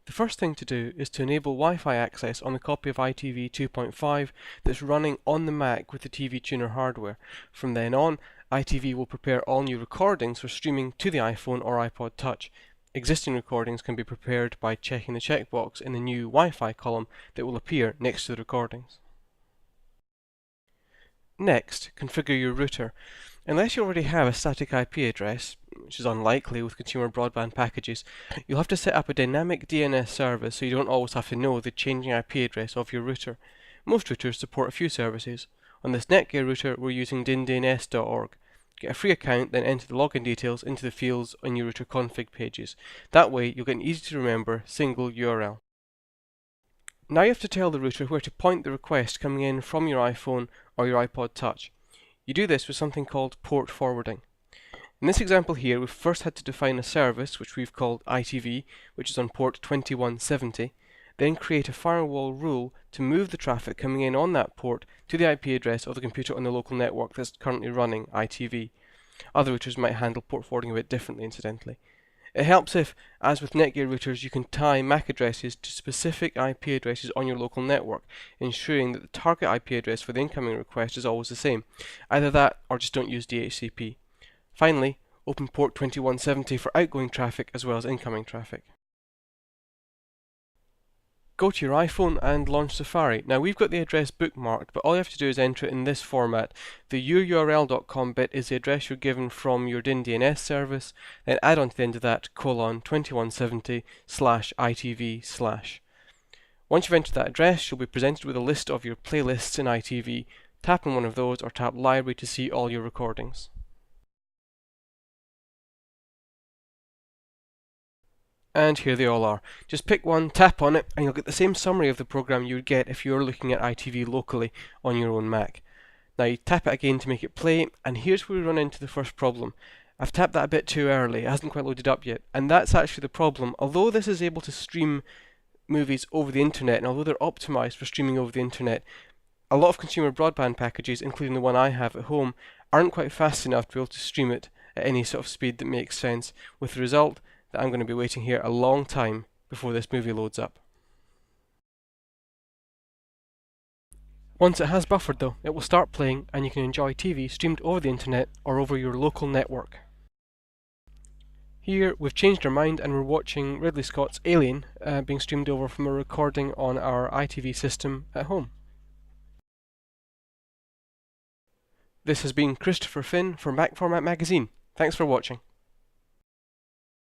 The first thing to do is to enable Wi-Fi access on the copy of iTV 2.5 that's running on the Mac with the TV tuner hardware. From then on, iTV will prepare all new recordings for streaming to the iPhone or iPod Touch. Existing recordings can be prepared by checking the checkbox in the new Wi-Fi column that will appear next to the recordings. Next, configure your router. Unless you already have a static IP address, which is unlikely with consumer broadband packages, you'll have to set up a dynamic DNS server so you don't always have to know the changing IP address of your router. Most routers support a few services. On this Netgear router, we're using dns.org. Get a free account, then enter the login details into the fields on your router config pages. That way, you'll get an easy to remember single URL. Now you have to tell the router where to point the request coming in from your iPhone or your iPod Touch. You do this with something called port forwarding. In this example here, we've first had to define a service, which we've called iTV, which is on port 2170, then create a firewall rule to move the traffic coming in on that port to the IP address of the computer on the local network that's currently running iTV. Other routers might handle port forwarding a bit differently, incidentally. It helps if, as with Netgear routers, you can tie MAC addresses to specific IP addresses on your local network, ensuring that the target IP address for the incoming request is always the same. Either that, or just don't use DHCP. Finally, open port 2170 for outgoing traffic as well as incoming traffic. Go to your iPhone and launch Safari. Now we've got the address bookmarked, but all you have to do is enter it in this format. The yoururl.com bit is the address you're given from your DNS service, then add on to the end of that :2170/ITV/. Once you've entered that address, you'll be presented with a list of your playlists in iTV. Tap on one of those or tap Library to see all your recordings. And here they all are. Just pick one, tap on it, and you'll get the same summary of the program you would get if you were looking at iTV locally on your own Mac. Now you tap it again to make it play, and here's where we run into the first problem. I've tapped that a bit too early, it hasn't quite loaded up yet, and that's actually the problem. Although this is able to stream movies over the internet, and although they're optimized for streaming over the internet, a lot of consumer broadband packages, including the one I have at home, aren't quite fast enough to be able to stream it at any sort of speed that makes sense, with the result that I'm going to be waiting here a long time before this movie loads up. Once it has buffered though, it will start playing and you can enjoy TV streamed over the internet or over your local network. Here we've changed our mind and we're watching Ridley Scott's Alien being streamed over from a recording on our iTV system at home. This has been Christopher Finn for MacFormat magazine. Thanks for watching.